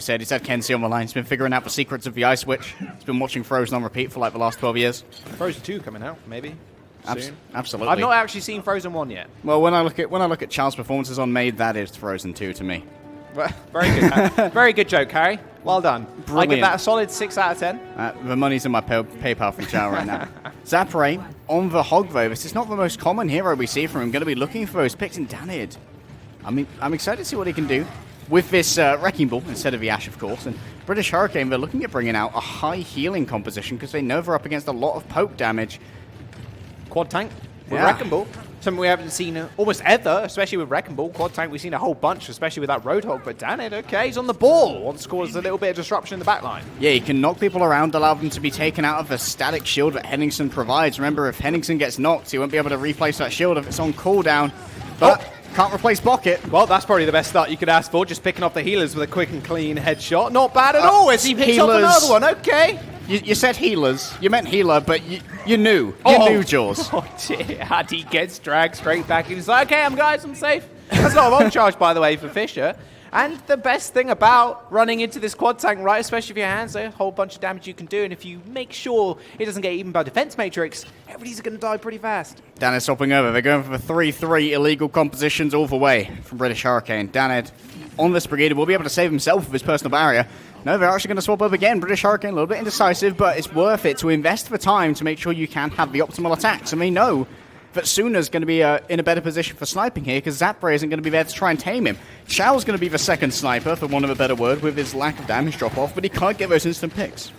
said. He's had Kenzie on the line. He's been figuring out the secrets of the Ice Witch. He's been watching Frozen on repeat for like the last 12 years. Frozen 2 coming out, maybe. Soon. Absolutely. I've not actually seen Frozen 1 yet. Well, when I look at Charles' performances on Made, that is Frozen 2 to me. Very good. Very good joke, Harry. Well done. Brilliant. I give that a solid 6 out of 10. The money's in my PayPal from Chow right now. Zander on the Hog, though. This is not the most common hero we see from him. Going to be looking for those picks in Danid. I mean, I'm excited to see what he can do with this Wrecking Ball instead of the Ash, of course. And British Hurricane, they're looking at bringing out a high healing composition because they know they're up against a lot of poke damage. Quad tank with Yeah. Wrecking Ball. Something we haven't seen almost ever, especially with Wrecking Ball. Quad tank, we've seen a whole bunch, especially with that Roadhog. But Danid, okay, he's on the ball. Wants to cause a little bit of disruption in the back line. Yeah, he can knock people around, allow them to be taken out of the static shield that Henningsen provides. Remember, if Henningsen gets knocked, he won't be able to replace that shield if it's on cooldown. But can't replace Bucket. Well, that's probably the best start you could ask for, just picking off the healers with a quick and clean headshot. Not bad at all as he picks up another one. Okay. You said healers. You meant healer, but you knew. You knew, Jaws. Oh, dear. And he gets dragged straight back. He's like, okay, I'm safe. That's not a long charge, by the way, for Fisher. And the best thing about running into this quad tank, right, especially if your hands, there's a whole bunch of damage you can do. And if you make sure it doesn't get eaten by defense matrix, everybody's going to die pretty fast. Danid swapping over. They're going for the 3-3 illegal compositions all the way from British Hurricane. Danid on this Brigade will be able to save himself with his personal barrier. No, they're actually going to swap over again. British Hurricane, a little bit indecisive, but it's worth it to invest the time to make sure you can have the optimal attacks. And they know that Suna's going to be in a better position for sniping here because Zander isn't going to be there to try and tame him. Chao's going to be the second sniper, for want of a better word, with his lack of damage drop-off, but he can't get those instant picks.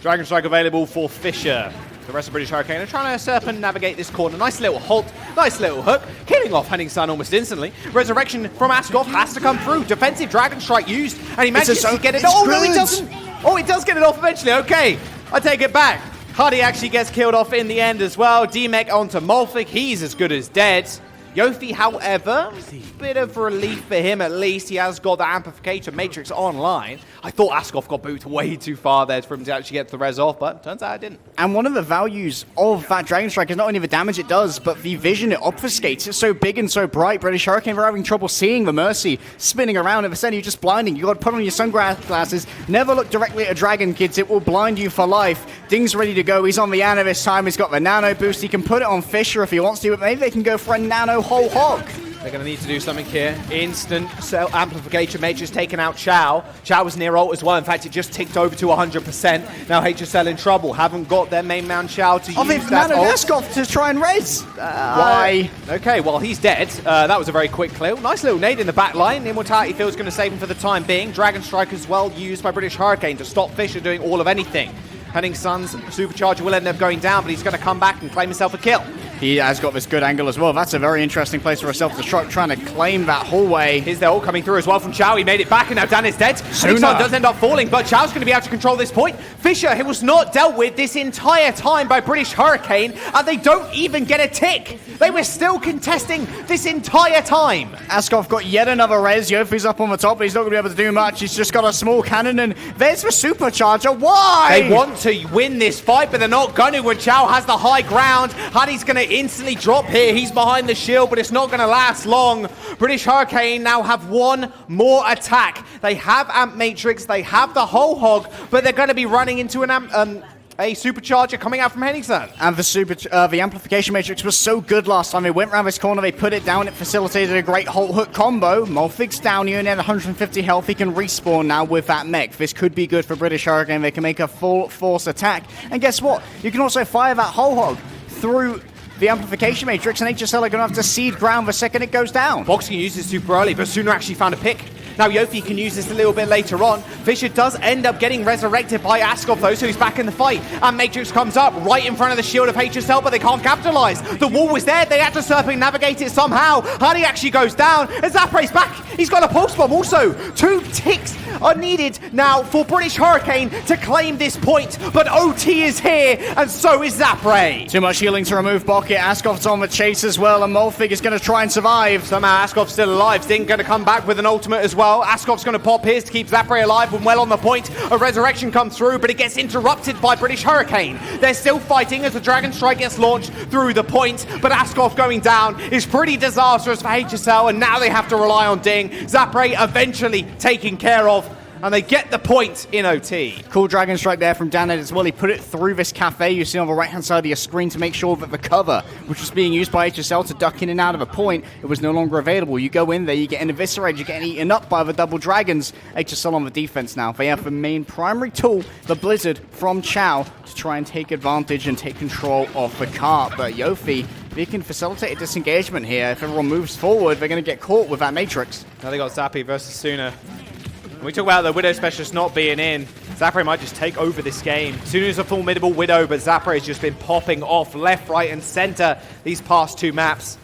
Dragon Strike available for Fisher. The rest of British Hurricane are trying to circumnavigate this corner. Nice little halt, nice little hook, killing off Henningsen almost instantly. Resurrection from Askov has to come through. Defensive Dragon Strike used, and he manages to get it. Oh, no, he doesn't. Oh, he does get it off eventually. Okay, I take it back. Hardy actually gets killed off in the end as well. D-Mech onto Molfik. He's as good as dead. Yofi, however, bit of relief for him at least. He has got the Amplification Matrix online. I thought Askov got booted way too far there for him to actually get the res off, but turns out I didn't. And one of the values of that Dragon Strike is not only the damage it does, but the vision it obfuscates. It's so big and so bright. British Hurricane are having trouble seeing the Mercy spinning around. If it's you're just blinding, you got to put on your sunglasses. Never look directly at a dragon, kids. It will blind you for life. Ding's ready to go. He's on the Ana this time. He's got the Nano boost. He can put it on Fisher if he wants to, but maybe they can go for a Nano whole hog. They're going to need to do something here. Instant cell amplification matrix taking out Chow. Chow was near ult as well. In fact, it just ticked over to 100%. Now HSL in trouble. Haven't got their main man Chow to use that ult. Askov to try and res. Why? Okay, well, he's dead. That was a very quick kill. Nice little nade in the back line. Immortality Field's going to save him for the time being. Dragon Strike as well used by British Hurricane to stop Fisher doing all of anything. Henningsen's supercharger will end up going down, but he's going to come back and claim himself a kill. He has got this good angle as well. That's a very interesting place for a self-destruct, trying to claim that hallway. Here's the ult coming through as well from Chow. He made it back, and now Dan is dead. Henningsen does end up falling, but Chow's going to be able to control this point. Fisher, he was not dealt with this entire time by British Hurricane, and they don't even get a tick. They were still contesting this entire time. Askov got yet another res. Yofi's up on the top, but he's not going to be able to do much. He's just got a small cannon, and there's the supercharger. Why? They want to win this fight, but they're not going to when Chow has the high ground. Honey's going to instantly drop here. He's behind the shield, but it's not going to last long. British Hurricane now have one more attack. They have Amp Matrix, they have the whole hog, but they're going to be running into a supercharger coming out from Henningsen. And the amplification matrix was so good last time. They went around this corner, they put it down, it facilitated a great whole hook combo. Molfik's down here and at 150 health. He can respawn now with that mech. This could be good for British Hurricane. They can make a full force attack. And guess what? You can also fire that whole hog through the amplification matrix, and HSL are going to have to cede ground the second it goes down. Box can use this super early, but Sooner actually found a pick. Now Yofi can use this a little bit later on. Fisher does end up getting resurrected by Askov though, so he's back in the fight. And Matrix comes up right in front of the shield of HSL, but they can't capitalize. The wall was there, they had to circumnavigate it somehow. Hardy actually goes down, and Zapre's back. He's got a pulse bomb also. 2 ticks are needed now for British Hurricane to claim this point, but OT is here, and so is Zapre. Too much healing to remove Bucket. Askov's on the chase as well, and Molfik is going to try and survive. Somehow Askov's still alive. Sting going to come back with an ultimate as well. Askov's going to pop his to keep Zapre alive and well on the point. A resurrection comes through, but it gets interrupted by British Hurricane. They're still fighting as the Dragon Strike gets launched through the point, but Askov going down is pretty disastrous for HSL, and now they have to rely on Ding. Zapre eventually taken care of. and they get the point in OT. Cool Dragon Strike there from Daned as well. He put it through this cafe you see on the right-hand side of your screen to make sure that the cover, which was being used by HSL to duck in and out of a point, it was no longer available. You go in there, you get an eviscerated, you get eaten up by the double dragons. HSL on the defense now. They have the main primary tool, the Blizzard from Chow, to try and take advantage and take control of the cart. But Yofi, they can facilitate a disengagement here. If everyone moves forward, they're going to get caught with that Matrix. Now they got Zappy versus Suna. When we talk about the Widow Specialist not being in, Zapre might just take over this game. Suna's a formidable Widow, but Zapre has just been popping off left, right, and center these past 2 maps.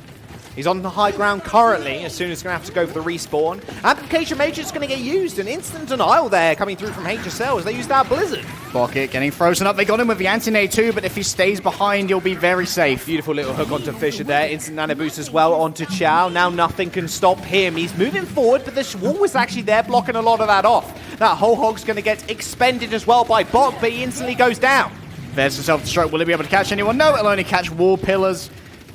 He's on the high ground currently. As soon as he's going to have to go for the respawn. Amplification Matrix is going to get used. An instant denial there coming through from HSL as they used our Blizzard. Pocket getting frozen up. They got him with the anti-nade too, but if he stays behind, he'll be very safe. Beautiful little hook onto Fisher there. Instant nano boost as well onto Chow. Now nothing can stop him. He's moving forward, but the wall was actually there blocking a lot of that off. That whole hog's going to get expended as well by Bok, but he instantly goes down. There's the self-destruct. Will he be able to catch anyone? No, it'll only catch wall pillars.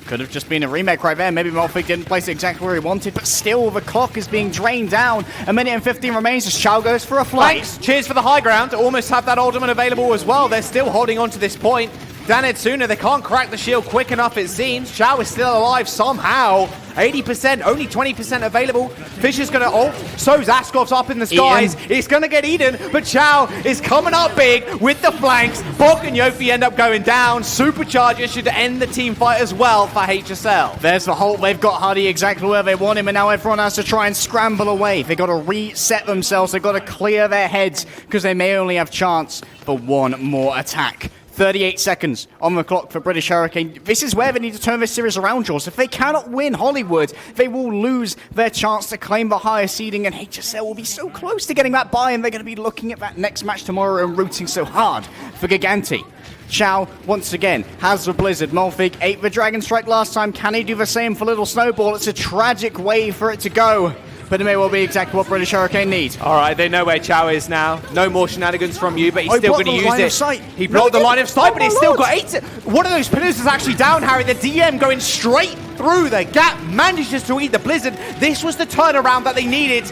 Could have just been a remake right there. Maybe Malfig didn't place it exactly where he wanted, but still the clock is being drained down. 1:15 remains as Chow goes for a flight. Thanks. Cheers for the high ground. Almost have that ultimate available as well. They're still holding on to this point. Daned Suna, they can't crack the shield quick enough it seems. Chow is still alive somehow. 80%, only 20% available. Fisher's going to ult. So's Askov's up in the skies. He's going to get eaten, but Chow is coming up big with the flanks. Bok and Yofi end up going down. Supercharger should end the team fight as well for HSL. There's the Holt. They've got Hardy exactly where they want him, and now everyone has to try and scramble away. They've got to reset themselves. They've got to clear their heads because they may only have chance for one more attack. 38 seconds on the clock for British Hurricane. This is where they need to turn this series around, Jaws. If they cannot win Hollywood, they will lose their chance to claim the higher seeding, and HSL will be so close to getting that buy, and they're going to be looking at that next match tomorrow and rooting so hard for Giganti. Chow, once again, has the Blizzard. Malfig ate the Dragon Strike last time. Can he do the same for Little Snowball? It's a tragic way for it to go, but it may well be exactly what British Hurricane needs. All right, they know where Chow is now. No more shenanigans from you, but he's still going to use it. He blocked the line of sight, but he's still got 8. One of those pillars is actually down, Harry. The DM going straight through the gap, manages to eat the Blizzard. This was the turnaround that they needed.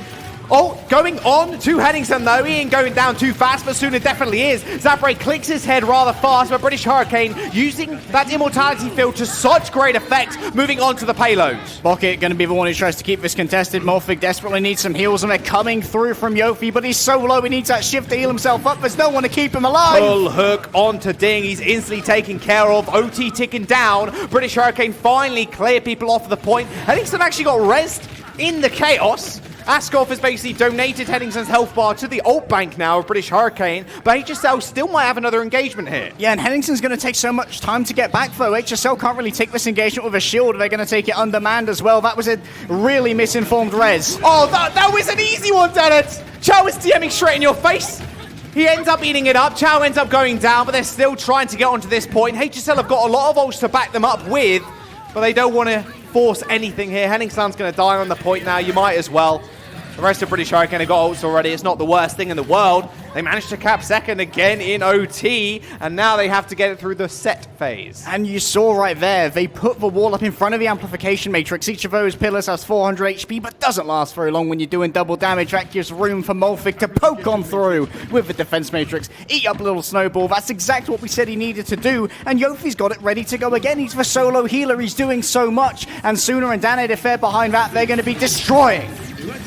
Oh, going on to Henningsen though. He ain't going down too fast, but Suna definitely is. Zapre clicks his head rather fast, but British Hurricane using that immortality field to such great effect, moving on to the payload. Pocket going to be the one who tries to keep this contested. Malfig desperately needs some heals, and they're coming through from Yofi, but he's so low he needs that shift to heal himself up. There's no one to keep him alive. Full hook onto Ding. He's instantly taken care of. OT ticking down. British Hurricane finally clear people off the point. Henningsen actually got rezzed in the chaos. Askov has basically donated Henningsen's health bar to the ult bank now of British Hurricane, but HSL still might have another engagement here. Yeah, and Henningsen's going to take so much time to get back, though. HSL can't really take this engagement with a shield. They're going to take it undermanned as well. That was a really misinformed res. Oh, that was an easy one, Dennis! Chow is DMing straight in your face. He ends up eating it up. Chow ends up going down, but they're still trying to get onto this point. HSL have got a lot of ults to back them up with, but they don't want to force anything here. Henningsen's going to die on the point now. You might as well. The rest of British Hurricane have got ults already. It's not the worst thing in the world. They managed to cap second again in OT, and now they have to get it through the set phase. And you saw right there, they put the wall up in front of the amplification matrix. Each of those pillars has 400 HP, but doesn't last very long when you're doing double damage. That gives room for Malfig to poke on through with the defense matrix. Eat up Little Snowball. That's exactly what we said he needed to do, and Yofi's got it ready to go again. He's the solo healer. He's doing so much, and Suna and Daned, if they're behind that, they're going to be destroying.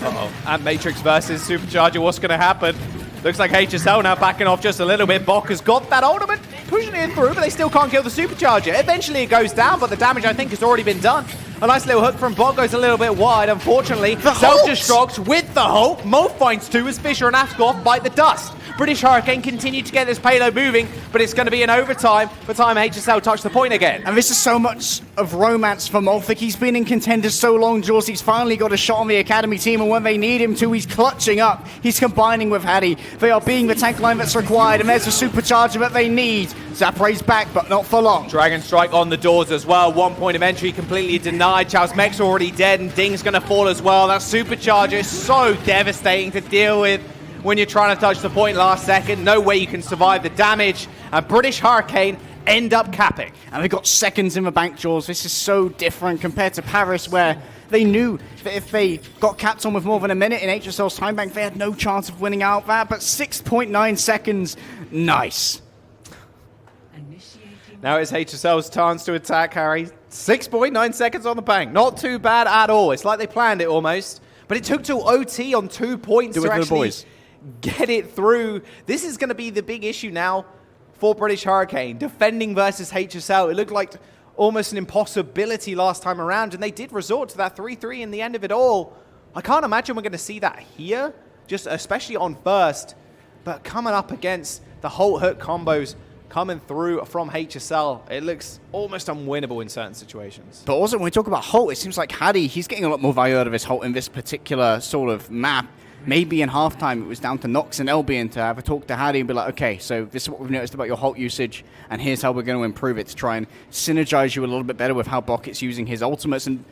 Uh-oh. And Matrix versus Supercharger, what's going to happen? Looks like HSL now backing off just a little bit. Bok has got that ultimate, pushing it through, but they still can't kill the Supercharger. Eventually it goes down, but the damage, I think, has already been done. A nice little hook from Bok goes a little bit wide, unfortunately. Self-destruct with the Hulk. Mo finds 2 as Fisher and Askov bite the dust. British Hurricane continue to get this payload moving, but it's going to be an overtime by the time HSL touch the point again. And this is so much of romance for Malfig. He's been in Contenders so long, Jaws. He's finally got a shot on the Academy team, and when they need him to, he's clutching up. He's combining with Hattie. They are being the tank line that's required, and there's the Supercharger that they need. Zapre's back, but not for long. Dragon Strike on the doors as well. 1 point of entry completely denied. Chow's mech's already dead, and Ding's going to fall as well. That Supercharger is so devastating to deal with when you're trying to touch the point last second. No way you can survive the damage, and British Hurricane end up capping. And we've got seconds in the bank, Jaws. This is so different compared to Paris, where They knew that if they got capped on with more than a minute in HSL's time bank, they had no chance of winning out that, but 6.9 seconds, nice. Now it's HSL's chance to attack, Harry. 6.9 seconds on the bank. Not too bad at all. It's like they planned it almost. But it took till OT on 2 points to actually get it through. This is going to be the big issue now for British Hurricane. Defending versus HSL. It looked like almost an impossibility last time around, and they did resort to that 3-3 in the end of it all. I can't imagine we're going to see that here, just especially on first. But coming up against the Holt hook combos coming through from HSL, it looks almost unwinnable in certain situations. But also, when we talk about Holt, it seems like Haddy, he's getting a lot more value out of his Holt in this particular sort of map. Maybe in halftime, it was down to Nox and Albion to have a talk to Haddy and be like, okay, so this is what we've noticed about your Holt usage, and here's how we're going to improve it to try and synergize you a little bit better with how Bucket's using his ultimates and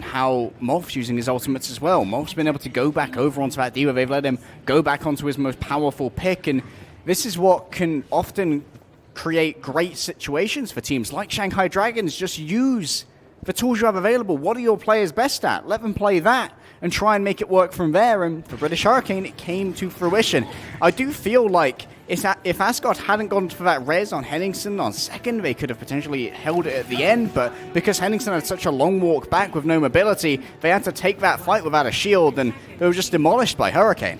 how Moth's using his ultimates as well. Moth's been able to go back over onto that D.Va. They've let him go back onto his most powerful pick, and this is what can often create great situations for teams like Shanghai Dragons. Just use the tools you have available. What are your players best at? Let them play that and try and make it work from there. And for British Hurricane, it came to fruition. I do feel like if Ascot hadn't gone for that res on Henningsen on second, they could have potentially held it at the end. But because Henningsen had such a long walk back with no mobility, they had to take that fight without a shield, and they were just demolished by Hurricane.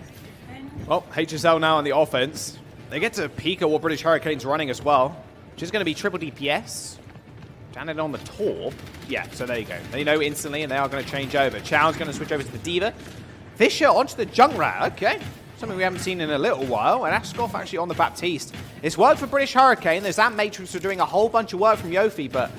Well, HSL now on the offense. They get to peek at what British Hurricane's running as well, which is going to be triple DPS. Janet on the top. Yeah, so there you go. They know instantly, and they are going to change over. Chow's going to switch over to the D.Va. Fisher onto the Junkrat. Okay. Something we haven't seen in a little while. And Ascoff actually on the Baptiste. It's worked for British Hurricane. There's that Matrix for doing a whole bunch of work from Yofi, but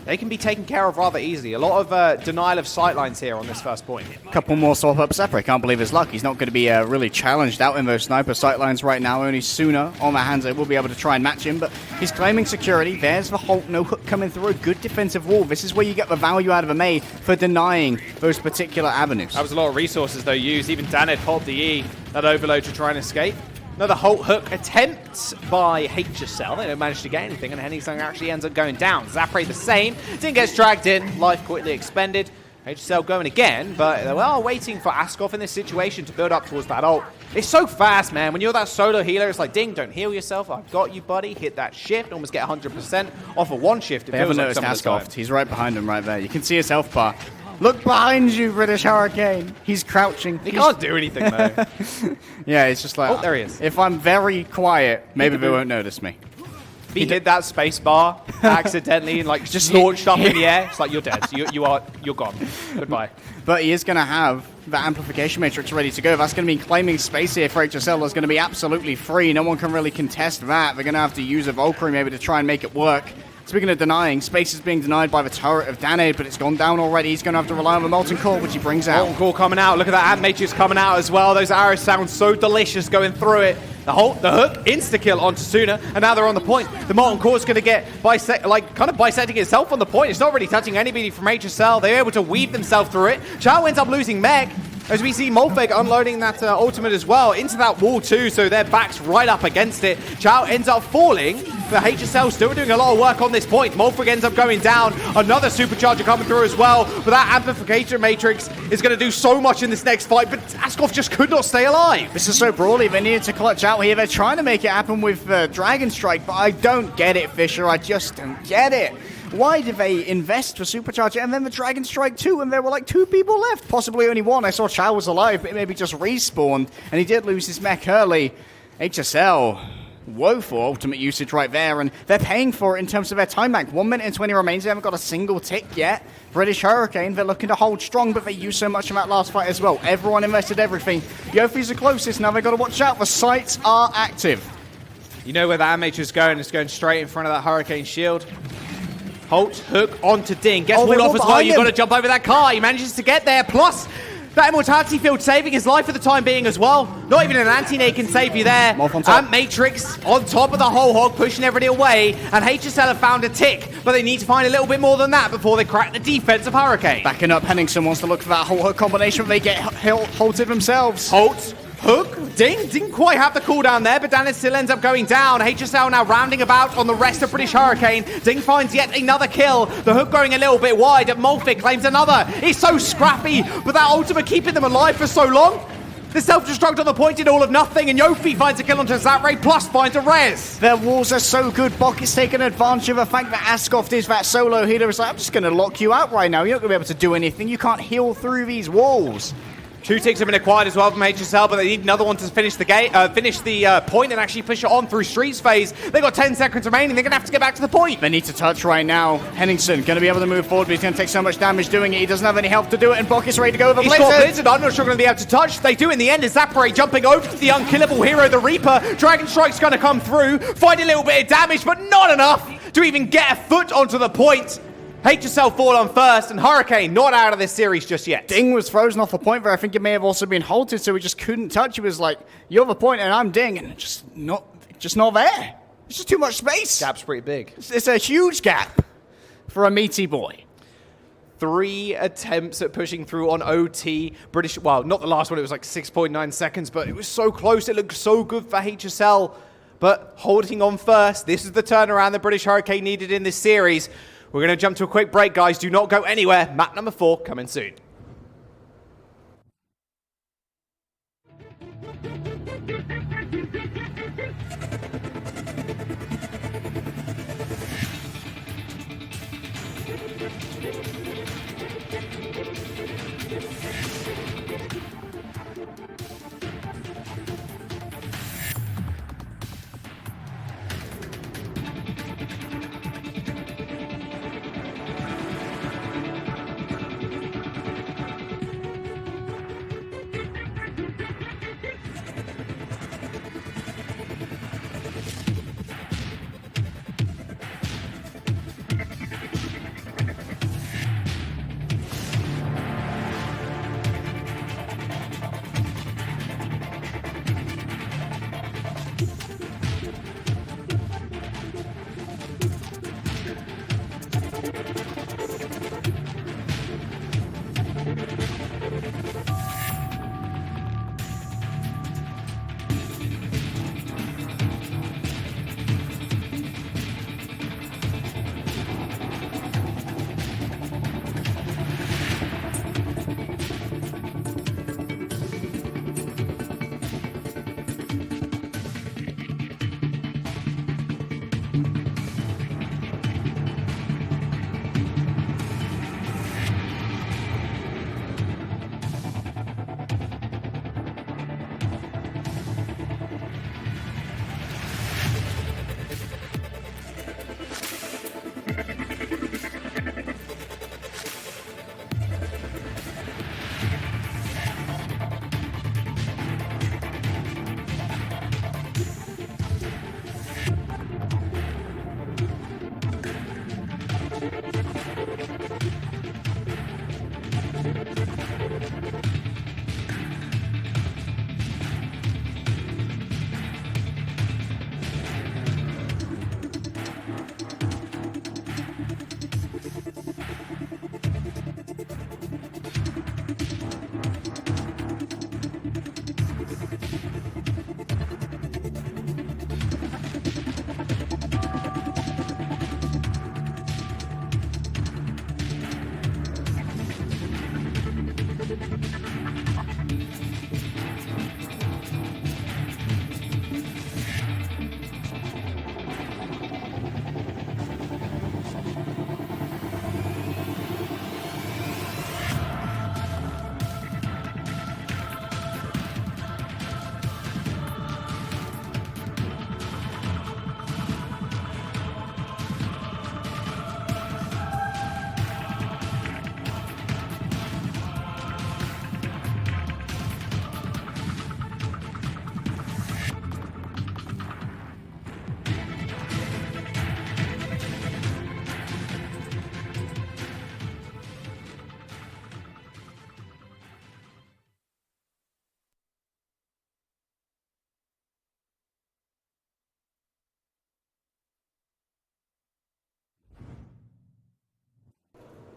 they can be taken care of rather easily. A lot of denial of sightlines here on this first point. Couple more swap up separate. Can't believe his luck. He's not going to be really challenged out in those sniper sightlines right now. Only sooner on the hands they will be able to try and match him, but he's claiming security. There's the Holt, no hook coming through. A good defensive wall. This is where you get the value out of a May for denying those particular avenues. That was a lot of resources though used. Even Dan had popped the E, that overload to try and escape. Another Holt hook attempt by HSL. They don't manage to get anything, and Henningsen actually ends up going down. Zapre the same. Didn't get dragged in. Life quickly expended. HSL going again, but they are waiting for Ascoff in this situation to build up towards that ult. It's so fast, man. When you're that solo healer, it's like, ding, don't heal yourself. I've got you, buddy. Hit that shift. Almost get 100% off of one shift. They haven't noticed Ascoff. He's right behind him right there. You can see his health bar. Look behind you, British Hurricane. He's crouching. He can't do anything, though. Yeah, it's just like, oh, there he is. If I'm very quiet, maybe they won't notice me. He hit that space bar accidentally and like just launched up in the air. It's like, you're dead. You're gone. Goodbye. But he is going to have the amplification matrix ready to go. That's going to be claiming space here for HSL. That's going to be absolutely free. No one can really contest that. They're going to have to use a Valkyrie maybe to try and make it work. Speaking of denying, space is being denied by the turret of Danade, but it's gone down already. He's going to have to rely on the Molten Core, which he brings out. Molten Core coming out. Look at that Ant Matrix coming out as well. Those arrows sound so delicious going through it. The hook, insta-kill onto Suna, and now they're on the point. The Molten Core is going to get kind of bisecting itself on the point. It's not really touching anybody from HSL. They're able to weave themselves through it. Chow ends up losing mech, as we see Molfeg unloading that ultimate as well into that wall too, so their back's right up against it. Chow ends up falling, but HSL still doing a lot of work on this point. Molfeg ends up going down. Another supercharger coming through as well, but that amplification matrix is going to do so much in this next fight, but Ascoff just could not stay alive. This is so brawly. They needed to clutch out here. They're trying to make it happen with Dragon Strike, but I don't get it, Fisher. I just don't get it. Why did they invest for Supercharger and then the Dragon Strike too, and there were like 2 people left? Possibly only one. I saw Chow was alive, but maybe just respawned, and he did lose his mech early. HSL, woeful ultimate usage right there, and they're paying for it in terms of their time bank. 1 minute and 20 remains. They haven't got a single tick yet. British Hurricane, they're looking to hold strong, but they used so much in that last fight as well. Everyone invested everything. Yofi's the closest. Now they've got to watch out. The sights are active. You know where that Amateur is going. It's going straight in front of that Hurricane shield. Holt, hook onto Ding. Gets walled off as well. You've got to jump over that car. He manages to get there. Plus, that immortality field saving his life for the time being as well. Not even an anti-nade can save you there. And Matrix on top of the whole hog, pushing everybody away. And HSL have found a tick, but they need to find a little bit more than that before they crack the defense of Hurricane. Backing up, Henningsen wants to look for that whole hook combination, but they get halted themselves. Holt, hook, Ding didn't quite have the cooldown there, but Danid still ends up going down. HSL now rounding about on the rest of British Hurricane. Ding finds yet another kill. The hook going a little bit wide. Molfik claims another. He's so scrappy, but that ultimate keeping them alive for so long. The self-destruct on the point did all of nothing, and Yofi finds a kill onto Zander, plus finds a res. Their walls are so good. Bok is taking advantage of the fact that Askoft is that solo healer. It's like, I'm just going to lock you out right now. You're not going to be able to do anything. You can't heal through these walls. 2 ticks have been acquired as well from HSL, but they need another one to finish the point and actually push it on through Streets phase. They got 10 seconds remaining. They're going to have to get back to the point. They need to touch right now. Henningsen going to be able to move forward, but he's going to take so much damage doing it. He doesn't have any health to do it, and Bok is ready to go over He's got Blizzard. I'm not sure going to be able to touch. They do in the end. Is Zappare jumping over to the unkillable hero, the Reaper. Dragon Strike's going to come through, find a little bit of damage, but not enough to even get a foot onto the point. HSL fall on first, and Hurricane not out of this series just yet. Ding was frozen off the point there. I think it may have also been halted, so he just couldn't touch. It was like, you're the point and I'm Ding, and just not there. It's just too much space. Gap's pretty big. It's a huge gap for a meaty boy. 3 attempts at pushing through on OT. British, well, not the last one, it was like 6.9 seconds, but it was so close. It looked so good for HSL, but holding on first. This is the turnaround that British Hurricane needed in this series. We're going to jump to a quick break, guys. Do not go anywhere. Map number 4 coming soon.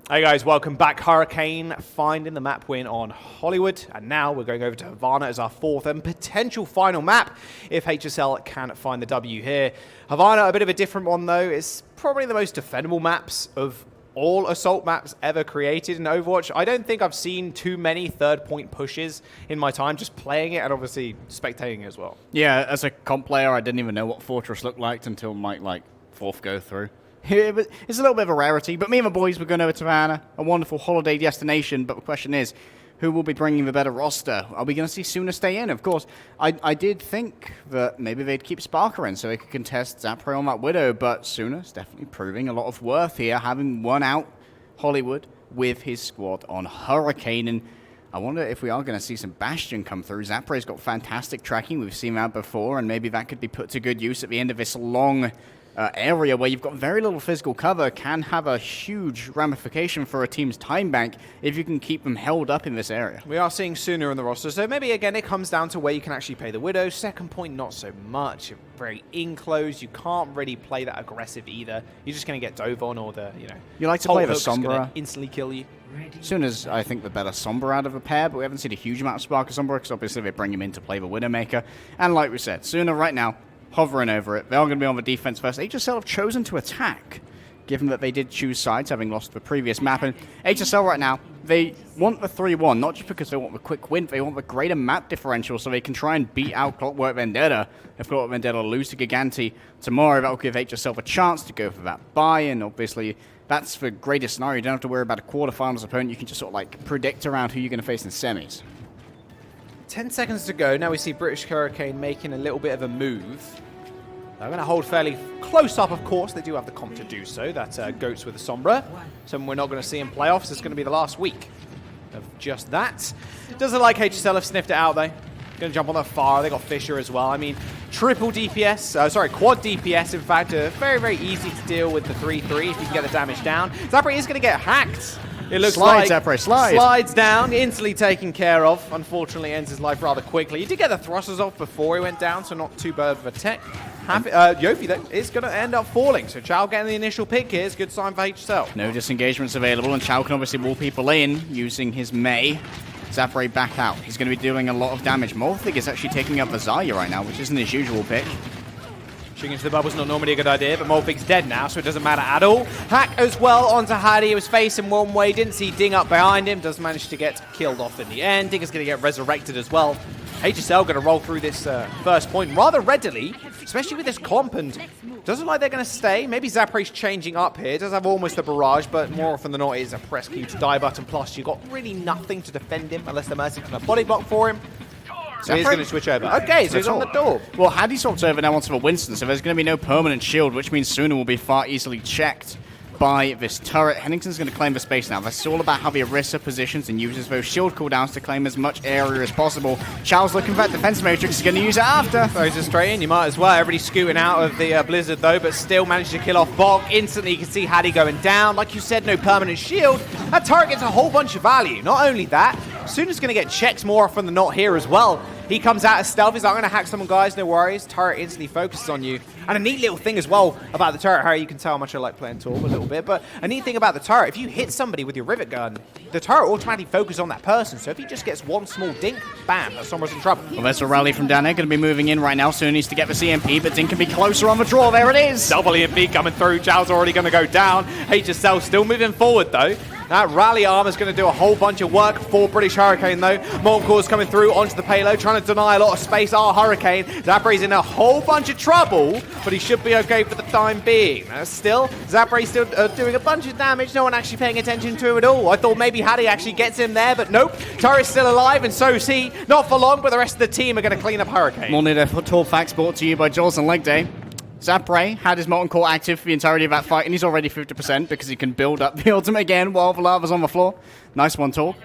Hey guys, welcome back. Hurricane finding the map win on Hollywood, and now we're going over to Havana as our fourth and potential final map if HSL can find the W here. Havana, a bit of a different one though. It's probably the most defendable maps of all assault maps ever created in Overwatch. I don't think I've seen too many third-point pushes in my time just playing it and obviously spectating it as well. Yeah, as a comp player, I didn't even know what Fortress looked like until my fourth go through. It's a little bit of a rarity, but me and my boys were going over to Havana, a wonderful holiday destination, but the question is, who will be bringing the better roster? Are we going to see Suna stay in? Of course, I did think that maybe they'd keep Sparker in so they could contest Zapre on that Widow, but Suna's definitely proving a lot of worth here, having won out Hollywood with his squad on Hurricane, and I wonder if we are going to see some Bastion come through. Zapre's got fantastic tracking, we've seen that before, and maybe that could be put to good use at the end of this long area where you've got very little physical cover. Can have a huge ramification for a team's time bank if you can keep them held up in this area. We are seeing Suna in the roster, so maybe again it comes down to where you can actually play the Widow. Second point, not so much. You're very enclosed. You can't really play that aggressive either. You're just going to get dove on, or the you like to play the Sombra. Instantly kill you. Suna's, I think, the better Sombra out of the pair, but we haven't seen a huge amount of Spark of Sombra because obviously they bring him in to play the Widowmaker. And like we said, Suna right now hovering over it. They are going to be on the defense first. HSL have chosen to attack, given that they did choose sides, having lost the previous map. And HSL right now, they want the 3-1, not just because they want the quick win, they want the greater map differential so they can try and beat out Clockwork Vendetta. If Clockwork Vendetta lose to Giganti tomorrow, that will give HSL a chance to go for that buy, and obviously that's the greatest scenario. You don't have to worry about a quarterfinals opponent. You can just sort of predict around who you're going to face in semis. 10 seconds to go. Now we see British Hurricane making a little bit of a move. They're going to hold fairly close up, of course. They do have the comp to do so. That's Goats with a Sombra. Something we're not going to see in playoffs. It's going to be the last week of just that. Doesn't like HSL have sniffed it out, though. Going to jump on the far. They got Fisher as well. I mean, triple DPS. Quad DPS, in fact. Very, very easy to deal with the 3-3 if you can get the damage down. Zapre is going to get hacked. It looks like Zapre, slides down, instantly taken care of. Unfortunately, ends his life rather quickly. He did get the thrusters off before he went down, so not too bad of a tech. Yofi, though, is going to end up falling. So Chow getting the initial pick here is a good sign for HSL. No disengagements available, and Chow can obviously wall people in using his Mei. Zapre back out. He's going to be doing a lot of damage. Morthig is actually taking up Azaya right now, which isn't his usual pick. Shooting into the bubble's not normally a good idea, but Morthig's dead now, so it doesn't matter at all. Hack as well onto Hadi. He was facing one way, didn't see Ding up behind him. Does manage to get killed off in the end. Ding is going to get resurrected as well. HSL going to roll through this first point rather readily, especially with this comp, and doesn't like they're going to stay. Maybe Zapre's changing up here. Does have almost a barrage, but more often than not, it is a press key to die button. Plus, you've got really nothing to defend him unless the Mercy can a body block for him. So he's going to switch over. Okay, so he's on the door. Well, Hadi swapped over now onto the Winston, so there's going to be no permanent shield, which means Suna will be far easily checked by this turret. Henningson's going to claim the space now. That's all about how the Orisa positions and uses those shield cooldowns to claim as much area as possible. Chow's looking for that defense matrix. He's going to use it after. Throws it straight in. You might as well. Everybody's scooting out of the Blizzard, though, but still managed to kill off Bog. Instantly, you can see Hadi going down. Like you said, no permanent shield. That turret gets a whole bunch of value. Not only that, Suna's going to get checks more often than not here as well. He comes out as stealth. He's like, I'm going to hack someone, guys. No worries. Turret instantly focuses on you. And a neat little thing as well about the turret, Harry, you can tell how much I like playing Torb a little bit, but a neat thing about the turret, if you hit somebody with your rivet gun, the turret automatically focuses on that person. So if he just gets one small dink, bam, that someone's in trouble. Well, there's a rally from down there. Going to be moving in right now. Soon needs to get the CMP, but Dink can be closer on the draw. There it is. Double EMP coming through. Zhao's already going to go down. HSL still moving forward, though. That rally arm is going to do a whole bunch of work for British Hurricane, though. Molten Core's coming through onto the payload, trying to deny a lot of space. Hurricane. Zapre's in a whole bunch of trouble, but he should be okay for the time being. Still, Zapre's still doing a bunch of damage. No one actually paying attention to him at all. I thought maybe Hadi actually gets him there, but nope. Turret's still alive, and so is he. Not for long, but the rest of the team are going to clean up Hurricane. More need a Torb facts brought to you by Jules and Legday. Zapre had his Molten Core active for the entirety of that fight, and he's already 50% because he can build up the ultimate again while the lava's on the floor. Nice one, Torb.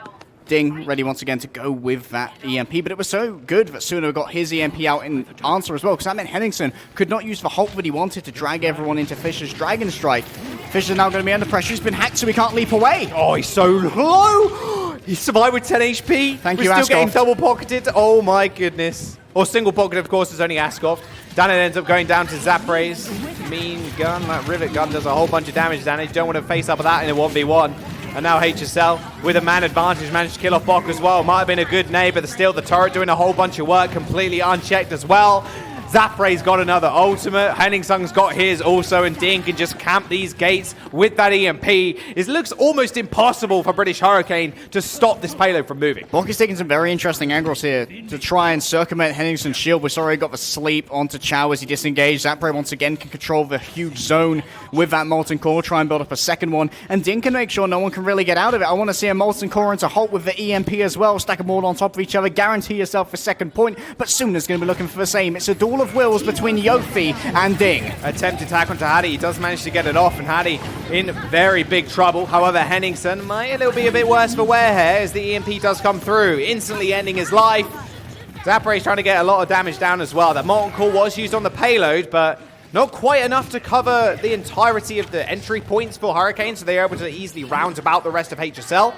Ding ready once again to go with that EMP, but it was so good that Suna got his EMP out in answer as well, because that meant Henningson could not use the Hulk that he wanted to drag everyone into Fisher's Dragon Strike. Fisher's now going to be under pressure. He's been hacked, so he can't leap away. Oh, he's so low. He survived with 10 HP. Thank you, We're still Askov. getting double pocketed. Oh my goodness. Or single pocket, of course, is only Askov. Dan ends up going down to Zapre's mean gun. That rivet gun does a whole bunch of damage, Dan. You don't want to face up with that in a 1v1. And now HSL, with a man advantage, managed to kill off Bok as well. Might have been a good nade, but still the turret doing a whole bunch of work, completely unchecked as well. Zapray's got another ultimate. Henningsung's got his also, and Ding can just camp these gates with that EMP. It looks almost impossible for British Hurricane to stop this payload from moving. Bok is taking some very interesting angles here to try and circumvent Henningsung's shield. We've already got the sleep onto Chow as he disengaged. Zapray once again can control the huge zone with that Molten Core, try and build up a second one. And Ding can make sure no one can really get out of it. I want to see a Molten Core into Halt with the EMP as well. Stack them all on top of each other. Guarantee yourself a second point. But Suna's going to be looking for the same. It's a duel of wills between Yofi and Ding. Attempted attack onto Hattie. He does manage to get it off, and Hattie in very big trouble. However, Henningsen might be a bit worse for wear here as the EMP does come through, instantly ending his life. Zapray's trying to get a lot of damage down as well. That Molten Core was used on the payload, but not quite enough to cover the entirety of the entry points for Hurricane, so they're able to easily round about the rest of HSL.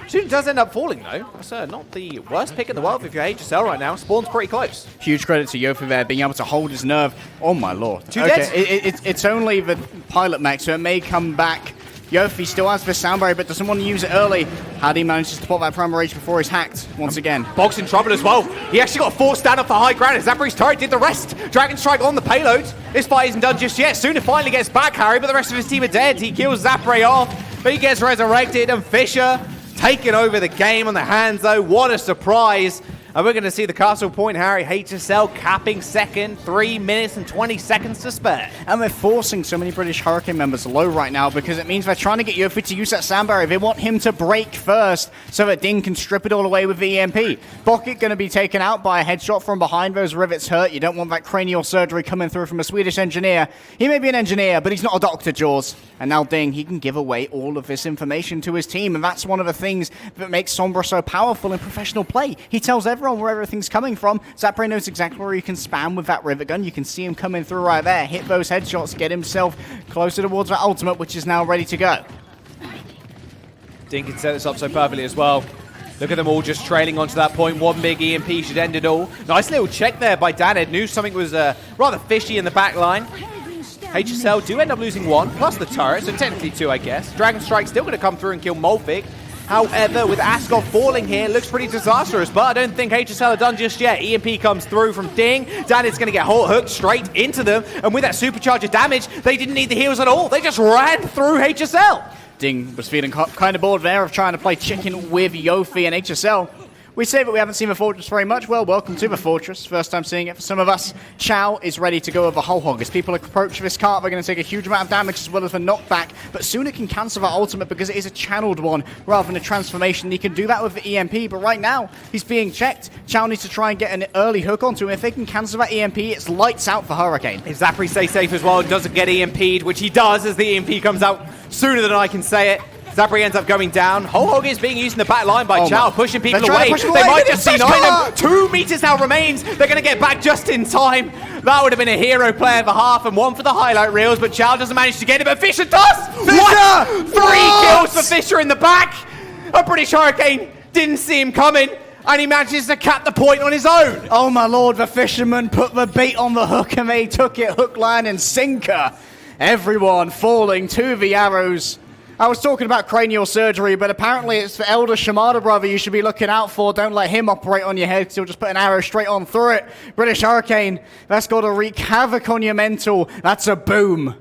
Soon does end up falling, though. That's not the worst pick in the world if you're HSL right now. Spawn's pretty close. Huge credit to Yofi there, being able to hold his nerve. Oh, my lord. Two dead. It's only the pilot mech, so it may come back. Yofi still has the sound barrier, but doesn't want to use it early. Howdy manages to pop that Primal Rage before he's hacked once again. Bog's in trouble as well. He actually got forced down off the high ground, and Zapray's turret did the rest. Dragon Strike on the payload. This fight isn't done just yet. Soon it finally gets back, Harry, but the rest of his team are dead. He kills Zapray off, but he gets resurrected, and Fisher taking over the game on the hands, though. What a surprise. And we're going to see the Castle Point, Harry. HSL capping second, 3 minutes and 20 seconds to spare. And they're forcing so many British Hurricane members low right now because it means they're trying to get Yofi to use that sound barrier. They want him to break first so that Ding can strip it all away with the EMP. Bucket going to be taken out by a headshot from behind. Those rivets hurt. You don't want that cranial surgery coming through from a Swedish engineer. He may be an engineer, but he's not a doctor, Jaws. And now Ding, he can give away all of this information to his team. And that's one of the things that makes Sombra so powerful in professional play. He tells everyone where everything's coming from. Zapray knows exactly where he can spam with that rivet gun. You can see him coming through right there. Hit those headshots, get himself closer towards that ultimate, which is now ready to go. Ding can set this up so perfectly as well. Look at them all just trailing onto that point. One big EMP should end it all. Nice little check there by Daned. Knew something was rather fishy in the back line. HSL do end up losing one, plus the turret, so technically two, I guess. Dragon Strike still going to come through and kill Molvik. However, with Ascot falling here, it looks pretty disastrous, but I don't think HSL are done just yet. EMP comes through from Ding. Daned's going to get hooked straight into them, and with that supercharger damage, they didn't need the heals at all. They just ran through HSL. Ding was feeling kind of bored there of trying to play chicken with Yofi and HSL. We say that we haven't seen the Fortress very much. Well, welcome to the Fortress. First time seeing it for some of us. Chow is ready to go over whole hog. As people approach this cart, they're going to take a huge amount of damage as well as the knockback. But soon it can cancel that ultimate because it is a channeled one rather than a transformation. He can do that with the EMP, but right now he's being checked. Chow needs to try and get an early hook onto him. If they can cancel that EMP, it's lights out for Hurricane. If Zapray stays safe as well, doesn't get EMP'd, which he does as the EMP comes out sooner than I can say it. Zapray ends up going down. Whole hog is being used in the back line by Chow, pushing people away. They might just see 9. 2 meters now remains. They're going to get back just in time. That would have been a hero play for half and one for the highlight reels, but Chow doesn't manage to get it, but Fisher does! What? 3 kills for Fisher in the back. A British Hurricane didn't see him coming, and he manages to cap the point on his own. Oh my lord, the fisherman put the bait on the hook and they took it hook, line and sinker. Everyone falling to the arrows. I was talking about cranial surgery, but apparently it's the elder Shimada brother you should be looking out for. Don't let him operate on your head because he'll just put an arrow straight on through it. British Hurricane, that's got to wreak havoc on your mental. That's a boom.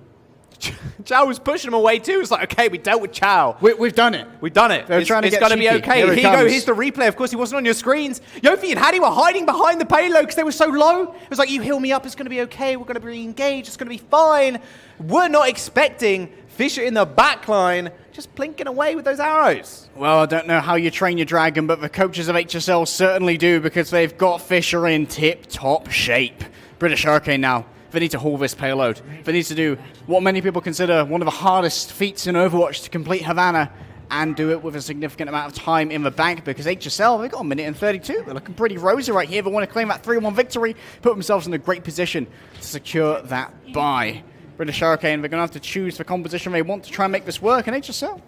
Chow was pushing him away too. It's like, okay, we dealt with Chow. We've done it. We've done it. It's going to be okay. Here you go. Here's the replay. Of course, he wasn't on your screens. Yofi and Hattie were hiding behind the payload because they were so low. It was like, you heal me up. It's going to be okay. We're going to be engaged. It's going to be fine. We're not expecting Fisher in the back line just blinking away with those arrows. Well, I don't know how you train your dragon, but the coaches of HSL certainly do because they've got Fisher in tip-top shape. British Hurricane now. They need to haul this payload. They need to do what many people consider one of the hardest feats in Overwatch to complete Havana and do it with a significant amount of time in the bank because HSL, they've got 1 minute and 32. They're looking pretty rosy right here. They want to claim that 3-1 victory, put themselves in a great position to secure that bye. British Hurricane, they're going to have to choose the composition they want to try and make this work, and HSL,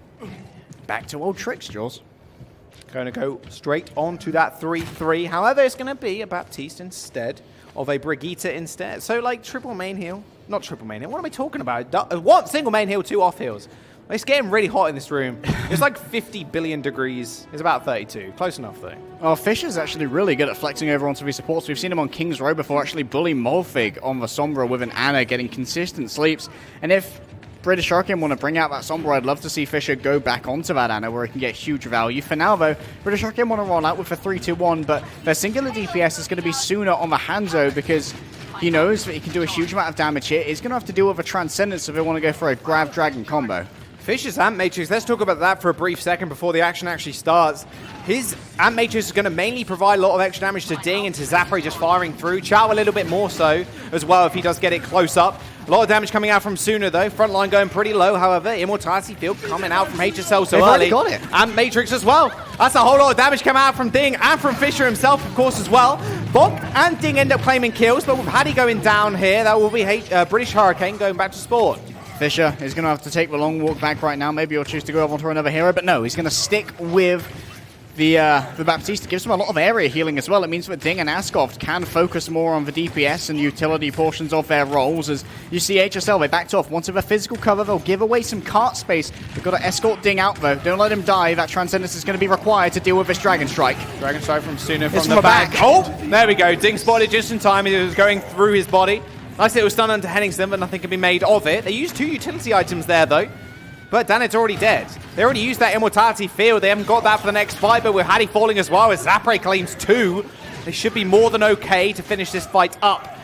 back to old tricks, Jules. Going to go straight on to that 3-3. However, it's going to be a Baptiste instead of a Brigitte instead. So, like, triple main heal. Not triple main heal. What am I talking about? One single main heal, 2 off heals. It's getting really hot in this room. It's like 50 billion degrees. It's about 32. Close enough, though. Well, Fisher's actually really good at flexing over onto his supports. We've seen him on King's Row before, actually bully Molfig on the Sombra with an Ana, getting consistent sleeps. And if British Hurricane want to bring out that Sombra, I'd love to see Fisher go back onto that Ana where he can get huge value. For now, though, British Hurricane want to roll out with a 3-2-1, but their singular DPS is going to be sooner on the Hanzo because he knows that he can do a huge amount of damage here. He's going to have to deal with a Transcendence if they want to go for a Grab Dragon combo. Fisher's Amp Matrix, let's talk about that for a brief second before the action actually starts. His Amp Matrix is going to mainly provide a lot of extra damage to Ding and to Zapri just firing through. Chow a little bit more so as well if he does get it close up. A lot of damage coming out from Suna though. Front line going pretty low, however. Immortality Field coming out from HSL so early. Got it. And Matrix as well. That's a whole lot of damage coming out from Ding and from Fisher himself, of course, as well. Bonk and Ding end up claiming kills, but with Paddy going down here, that will be British Hurricane going back to Sport. Fisher is going to have to take the long walk back right now. Maybe he'll choose to go over onto another hero, but no, he's going to stick with the Baptiste. Gives him a lot of area healing as well. It means that Ding and Ascov can focus more on the DPS and utility portions of their roles. As you see HSL, they backed off. Once of a physical cover, they'll give away some cart space. They've got to escort Ding out though. Don't let him die. That Transcendence is going to be required to deal with this Dragon Strike. Dragon Strike from Suna from the back. Oh, there we go. Ding spotted just in time. He was going through his body. Nice little stun onto Henningsen, but nothing can be made of it. They used 2 utility items there, though. But Danet's already dead. They already used that Immortality Field. They haven't got that for the next fight, but with Hattie falling as well, as Zapre claims 2, they should be more than okay to finish this fight up.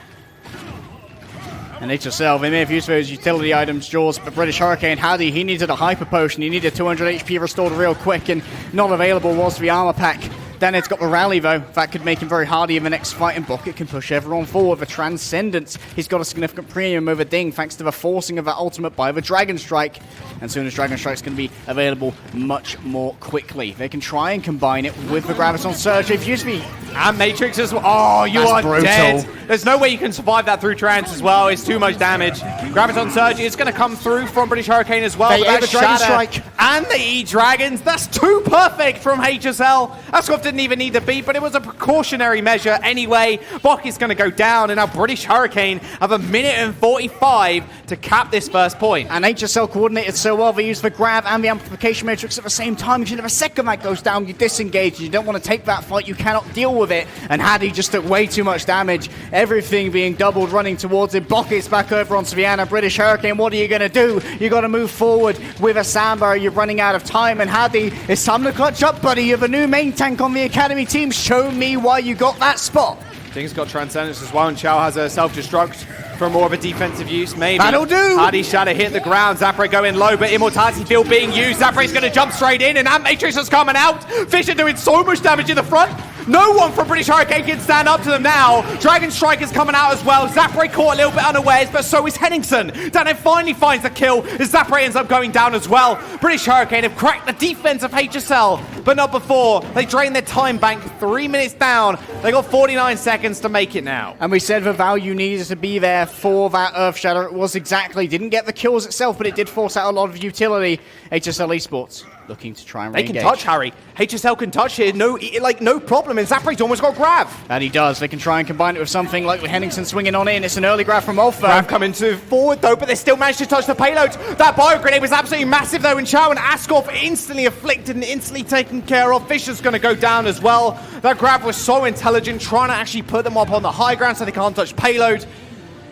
And HSL, they may have used those utility items, Jaws, but British Hurricane, Hattie, he needed a Hyper Potion. He needed 200 HP restored real quick, and not available was the armor pack. Danet's got the rally though. That could make him very hardy in the next fight, and Bucket can push everyone forward. The Transcendence, he's got a significant premium over Ding thanks to the forcing of that ultimate by the Dragon Strike. And soon as Dragon Strike's going to be available much more quickly. They can try and combine it with the Graviton Surge. They've used me. And Matrix as well. Oh, you are brutal. dead. There's no way you can survive that through Trance as well. It's too much damage. Graviton Surge is going to come through from British Hurricane as well. They have a Dragon Strike. And they eat Dragons. That's too perfect from HSL. Ascov didn't even need to beat, but it was a precautionary measure anyway. Bok is going to go down, and now British Hurricane have 1 minute and 45 to cap this first point. And HSL coordinated so well. They use the grab and the amplification matrix at the same time. If a second that goes down, you disengage. You don't want to take that fight. You cannot deal with it. And Hattie just took way too much damage. Everything being doubled, running towards it. Bucket's back over on Savannah. British Hurricane, what are you going to do? You got to move forward with a Samba. You're running out of time. And Hattie, it's time to clutch up, buddy. You're the new main tank on the Academy team. Show me why you got that spot. Ding's got Transcendence as well, and Chow has a self-destruct for more of a defensive use, maybe. That'll do! Hardy Shadow hit the ground, Zapre going low, but Immortality Field being used. Zapre's going to jump straight in, and Amp Matrix is coming out. Fisher doing so much damage in the front. No one from British Hurricane can stand up to them now. Dragon Strike is coming out as well. Zapre caught a little bit unawares, but so is Henningsen. Danet finally finds the kill as Zapre ends up going down as well. British Hurricane have cracked the defense of HSL, but not before. They drain their time bank 3 minutes down. They got 49 seconds to make it now. And we said the value needed to be there for that Earth Shadow. It was exactly. Didn't get the kills itself, but it did force out a lot of utility. HSL Esports looking to try and They re-engage. can touch Harry. HSL can touch here, no problem, and Zapre's almost got grab. And he does. They can try and combine it with something like Henningsen swinging on in. It's an early grab from Alpha. Grab coming to forward though, but they still managed to touch the payload. That bio grenade was absolutely massive though, and Chow and Ascov instantly afflicted and instantly taken care of. Fisher's going to go down as well. That grab was so intelligent, trying to actually put them up on the high ground so they can't touch payload.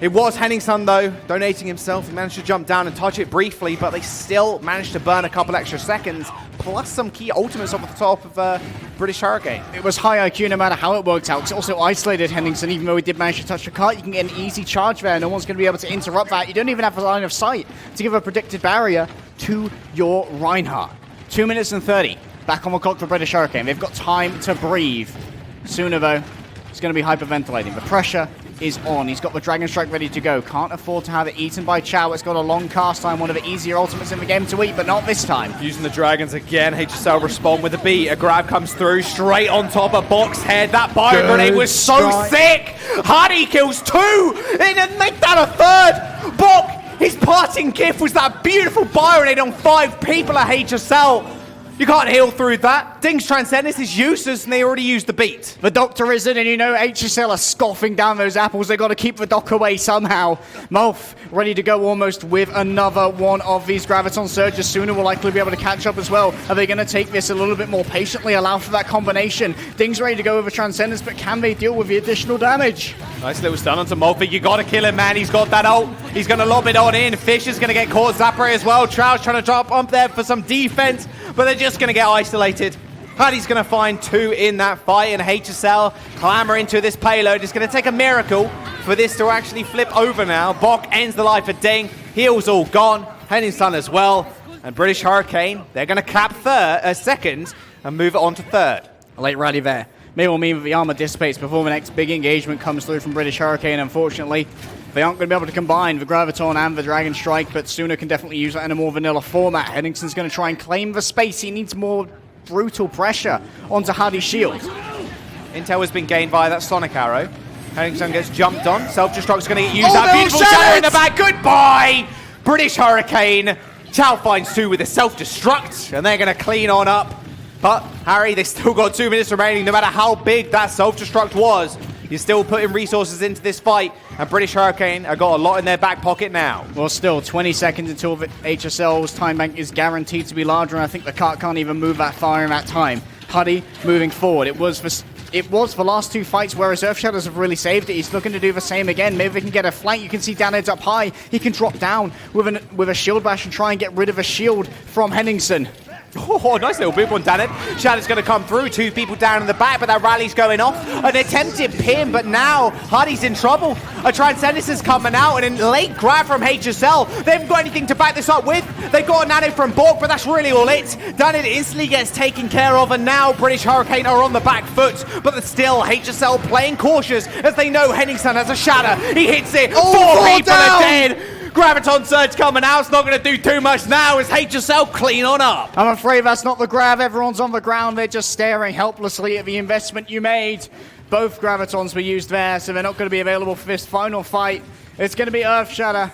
It was Henningsen though, donating himself. He managed to jump down and touch it briefly, but they still managed to burn a couple extra seconds, plus some key ultimates off the top of British Hurricane. It was high IQ no matter how it worked out. It's also isolated Henningsen, even though he did manage to touch the cart. You can get an easy charge there. No one's going to be able to interrupt that. You don't even have a line of sight to give a predicted barrier to your Reinhardt. 2 minutes and 30. Back on the clock for British Hurricane. They've got time to breathe. Sooner though, it's going to be hyperventilating. The pressure is on. He's got the Dragon Strike ready to go. Can't afford to have it eaten by Chow. It's got a long cast time, one of the easier ultimates in the game to eat, but not this time. Using the Dragons again, HSL respond with a beat. A grab comes through straight on top of Box head. That bio grenade was so sick. Hardy kills 2 and make that a 3rd. Bok, his parting gift was that beautiful bio grenade on 5 people at HSL. You can't heal through that. Ding's Transcendence is useless and they already used the beat. The Doctor isn't, and you know HSL are scoffing down those apples. They've got to keep the Doc away somehow. Mulf ready to go almost with another one of these Graviton Surges. Sooner will likely be able to catch up as well. Are they going to take this a little bit more patiently, allow for that combination? Ding's ready to go with a Transcendence, but can they deal with the additional damage? Nice little stun onto Mulf. You got to kill him, man. He's got that ult. He's going to lob it on in. Fish is going to get caught. Zapper as well. Trout's trying to drop up there for some defense, but they're just going to get isolated. Huddy's going to find 2 in that fight, and HSL clamber into this payload. It's going to take a miracle for this to actually flip over now. Bok ends the life of Ding. Heal's all gone. Henningsen as well. And British Hurricane, they're going to cap second and move it on to third. A late rally there. May well mean that the armor dissipates before the next big engagement comes through from British Hurricane. Unfortunately, they aren't going to be able to combine the Graviton and the Dragon Strike, but Sooner can definitely use that in a more vanilla format. Henningsen's going to try and claim the space. He needs more brutal pressure onto Huddy's shield. Intel has been gained via that Sonic Arrow. Henningsen gets jumped on. Self-destruct's going to get used. Oh, That no, beautiful shadow in the back. Goodbye! British Hurricane. Chow finds 2 with a self-destruct, and they're going to clean on up. But, Harry, they still got 2 minutes remaining. No matter how big that self-destruct was, you're still putting resources into this fight, and British Hurricane have got a lot in their back pocket now. Well, still, 20 seconds until the HSL's time bank is guaranteed to be larger, and I think the cart can't even move that far in that time. Huddy moving forward. It was the last 2 fights, whereas Earthshadows have really saved it. He's looking to do the same again. Maybe they can get a flank. You can see Daned's up high. He can drop down with a shield bash and try and get rid of a shield from Henningsen. Oh, nice little boop on Daned. Shadow's going to come through. 2 people down in the back, but that rally's going off. An attempted pin, but now Huddy's in trouble. A Transcendence is coming out, and a late grab from HSL. They haven't got anything to back this up with. They've got a nano from Borg, but that's really all it. Daned instantly gets taken care of, and now British Hurricane are on the back foot. But still, HSL playing cautious, as they know Henningsen has a shatter. He hits it. 4 people are dead. Graviton Surge coming out. It's not going to do too much now as HSL clean on up. I'm afraid that's not the grab. Everyone's on the ground. They're just staring helplessly at the investment you made. Both Gravitons were used there, so they're not going to be available for this final fight. It's going to be Earthshatter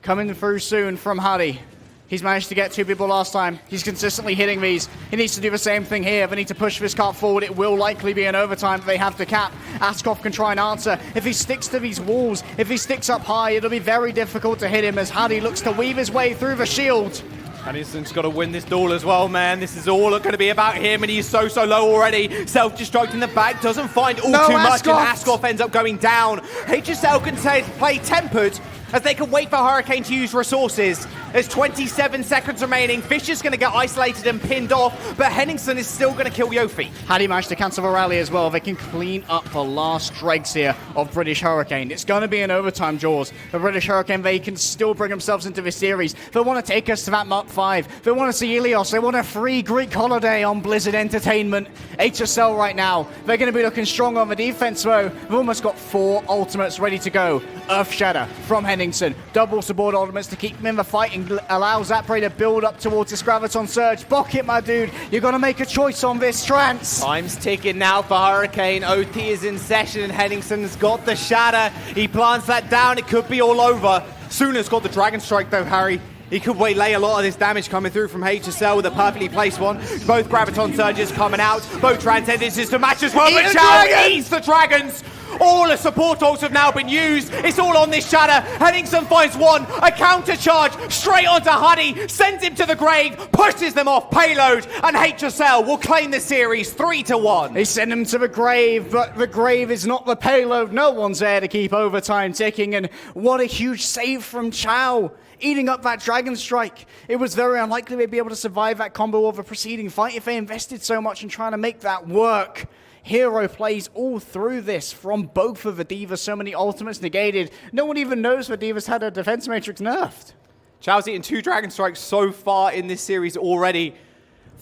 coming through soon from Huddy. He's managed to get 2 people last time. He's consistently hitting these. He needs to do the same thing here. They need to push this cart forward. It will likely be an overtime, but they have to cap. Askov can try and answer. If he sticks to these walls, if he sticks up high, it'll be very difficult to hit him as Huddy looks to weave his way through the shield. Henningsen's got to win this duel as well, man. This is all going to be about him, and he's so low already. Self-destruct in the back, doesn't find all too much, and Askov ends up going down. HSL can play tempered, as they can wait for Hurricane to use resources. There's 27 seconds remaining. Fisher's going to get isolated and pinned off, but Henningsen is still going to kill Yofi. Had he managed to cancel the rally as well, they can clean up the last dregs here of British Hurricane. It's going to be an overtime, Jaws. The British Hurricane, they can still bring themselves into this series. They want to take us to that Mark 5. They want to see Ilios. They want a free Greek holiday on Blizzard Entertainment. HSL right now, they're going to be looking strong on the defense, though. They've almost got 4 ultimates ready to go. Earthshatter from Henningsen. Double support ultimates to keep him in the fight and allow Zapre to build up towards this Graviton Surge. Bock it, my dude. You're going to make a choice on this, Trance. Time's ticking now for Hurricane. OT is in session and Henningsen's got the shatter. He plants that down. It could be all over. Sooner's got the Dragon Strike though, Harry. He could waylay a lot of this damage coming through from HSL with a perfectly placed one. Both Graviton Surges coming out. Both Transcendences to match as well. But Chow eats the Dragons. All the support ults have now been used. It's all on this shatter. Henningsen finds one. A counter charge straight onto Huddy. Sends him to the grave. Pushes them off payload. And HSL will claim the series 3-1. They send him to the grave, but the grave is not the payload. No one's there to keep overtime ticking. And what a huge save from Chow. Eating up that Dragon Strike. It was very unlikely they'd be able to survive that combo of a preceding fight if they invested so much in trying to make that work. Hero plays all through this from both of the Divas. So many ultimates negated. No one even knows the Divas had a defense matrix nerfed. Chow's eaten 2 Dragon Strikes so far in this series already.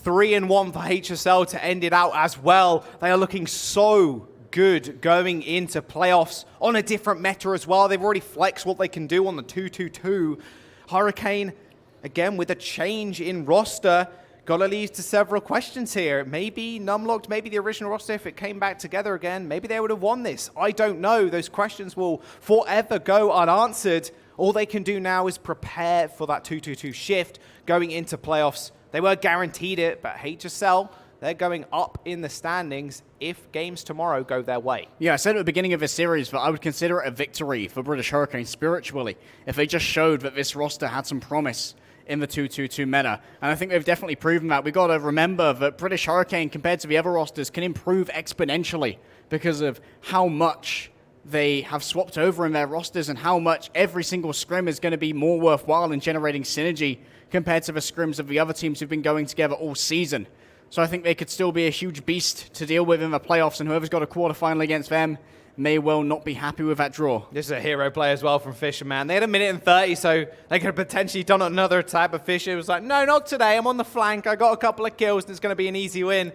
3-1 for HSL to end it out as well. They are looking so good going into playoffs on a different meta as well. They've already flexed what they can do on the 2-2-2. Hurricane, again, with a change in roster, got to lead to several questions here. Maybe Numlocked, maybe the original roster, if it came back together again, maybe they would have won this. I don't know. Those questions will forever go unanswered. All they can do now is prepare for that 2-2-2 shift going into playoffs They were guaranteed it, but HSL, they're going up in the standings if games tomorrow go their way. Yeah, I said at the beginning of this series that I would consider it a victory for British Hurricane spiritually if they just showed that this roster had some promise in the 2-2-2 meta. And I think they've definitely proven that. We've got to remember that British Hurricane, compared to the other rosters, can improve exponentially because of how much they have swapped over in their rosters and how much every single scrim is going to be more worthwhile in generating synergy compared to the scrims of the other teams who've been going together all season. So I think they could still be a huge beast to deal with in the playoffs, and whoever's got a quarterfinal against them may well not be happy with that draw. This is a hero play as well from Fisher, man. They had 1:30, so they could have potentially done another attack, but Fisher was like, no, not today. I'm on the flank. I got a couple of kills, and it's going to be an easy win.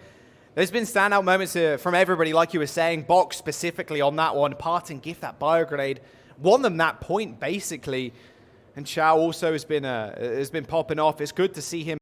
There's been standout moments from everybody, like you were saying. Box specifically on that one. Parton gift that bio grenade. Won them that point, basically. And Chow also has been popping off. It's good to see him